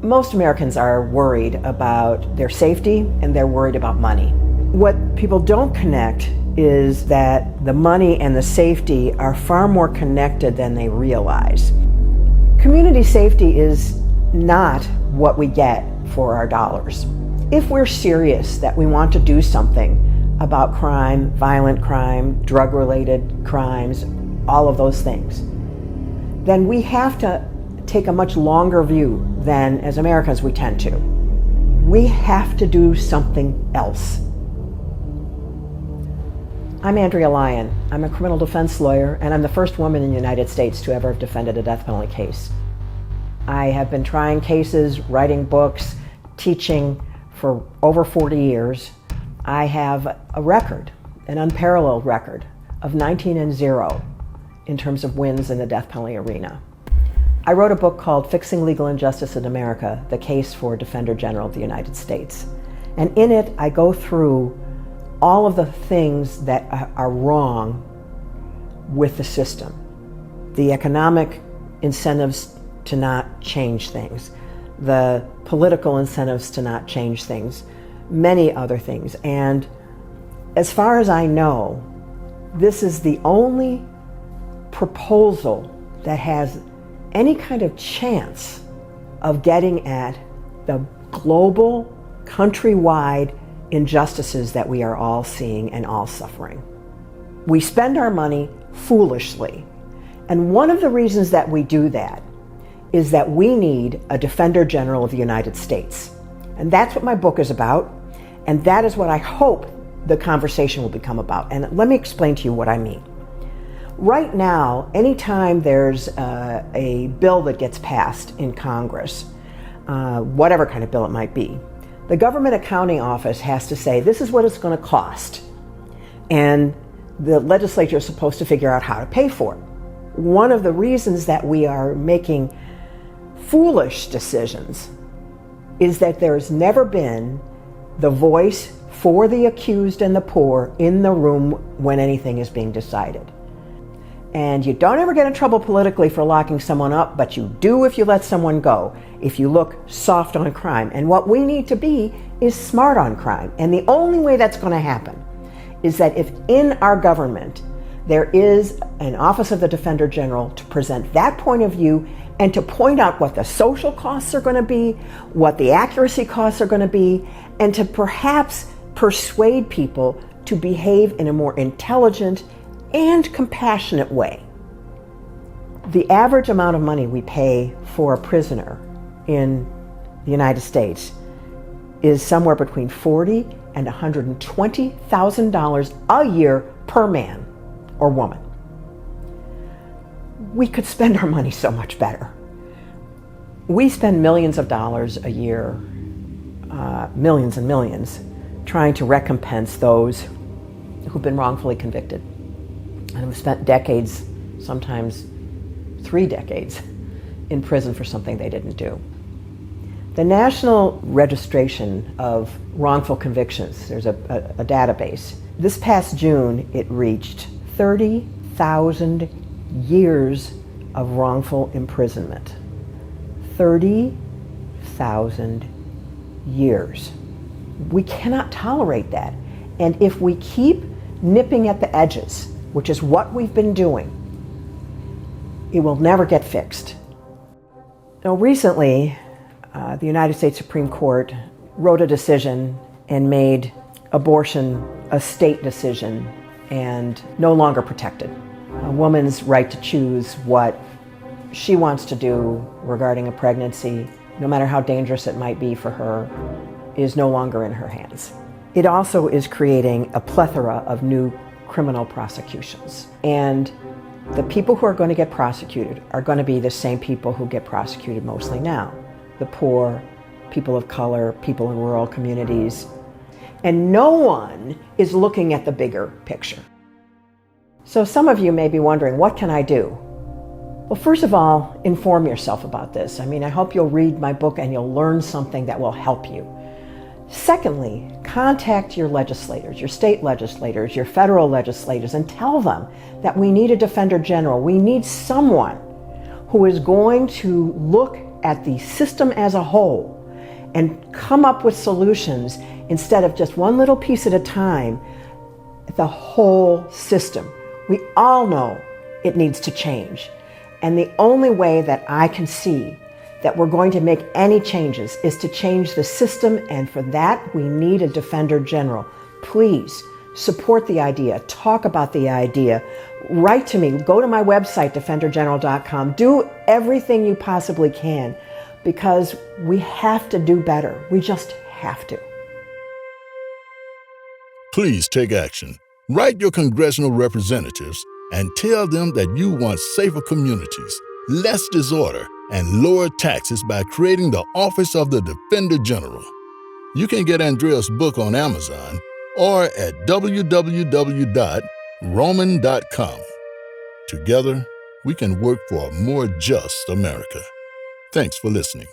Most Americans are worried about their safety and they're worried about money. What people don't connect is that the money and the safety are far more connected than they realize. Community safety is not what we get for our dollars. If we're serious that we want to do something about crime, violent crime, drug-related crimes, all of those things, then we have to take a much longer view than as Americans we tend to. We have to do something else. I'm Andrea Lyon. I'm a criminal defense lawyer, and I'm the first woman in the United States to ever have defended a death penalty case. I have been trying cases, writing books, teaching for over 40 years. I have a record, an unparalleled record, of 19-0 in terms of wins in the death penalty arena. I wrote a book called Fixing Legal Injustice in America, the Case for Defender General of the United States. And in it, I go through all of the things that are wrong with the system. The economic incentives to not change things, the political incentives to not change things, many other things. And as far as I know, this is the only proposal that has any kind of chance of getting at the global, countrywide injustices that we are all seeing and all suffering. We spend our money foolishly. And one of the reasons that we do that is that we need a Defender General of the United States. And that's what my book is about. And that is what I hope the conversation will become about. And let me explain to you what I mean. Right now, anytime there's a bill that gets passed in Congress, whatever kind of bill it might be, the Government Accounting Office has to say, this is what it's going to cost. And the legislature is supposed to figure out how to pay for it. One of the reasons that we are making foolish decisions is that there's never been the voice for the accused and the poor in the room when anything is being decided. And you don't ever get in trouble politically for locking someone up, but you do if you let someone go, if you look soft on crime. And what we need to be is smart on crime. And the only way that's going to happen is that if in our government there is an Office of the Defender General to present that point of view and to point out what the social costs are going to be, what the accuracy costs are going to be, and to perhaps persuade people to behave in a more intelligent and compassionate way. The average amount of money we pay for a prisoner in the United States is somewhere between $40,000 and $120,000 a year per man or woman. We could spend our money so much better. We spend millions of dollars a year, millions and millions, trying to recompense those who've been wrongfully convicted. And have spent decades, sometimes 3 decades, in prison for something they didn't do. The National Registration of Wrongful Convictions, there's a database. This past June, it reached 30,000 years of wrongful imprisonment. 30,000 years. We cannot tolerate that. And if we keep nipping at the edges, which is what we've been doing, it will never get fixed. Now, recently, the United States Supreme Court wrote a decision and made abortion a state decision and no longer protected. A woman's right to choose what she wants to do regarding a pregnancy, no matter how dangerous it might be for her, is no longer in her hands. It also is creating a plethora of new criminal prosecutions. And the people who are going to get prosecuted are going to be the same people who get prosecuted mostly now. The poor, people of color, people in rural communities. And no one is looking at the bigger picture. So some of you may be wondering, what can I do? Well, first of all, inform yourself about this. I hope you'll read my book and you'll learn something that will help you. Secondly, contact your legislators, your state legislators, your federal legislators, and tell them that we need a Defender General. We need someone who is going to look at the system as a whole and come up with solutions instead of just one little piece at a time, the whole system. We all know it needs to change. And the only way that I can see that we're going to make any changes is to change the system, and for that we need a Defender General. Please support the idea, talk about the idea, write to me, go to my website, defendergeneral.com, do everything you possibly can, because we have to do better. We just have to. Please take action. Write your congressional representatives and tell them that you want safer communities, less disorder, and lower taxes by creating the Office of the Defender General. You can get Andrea's book on Amazon or at www.rowman.com. Together, we can work for a more just America. Thanks for listening.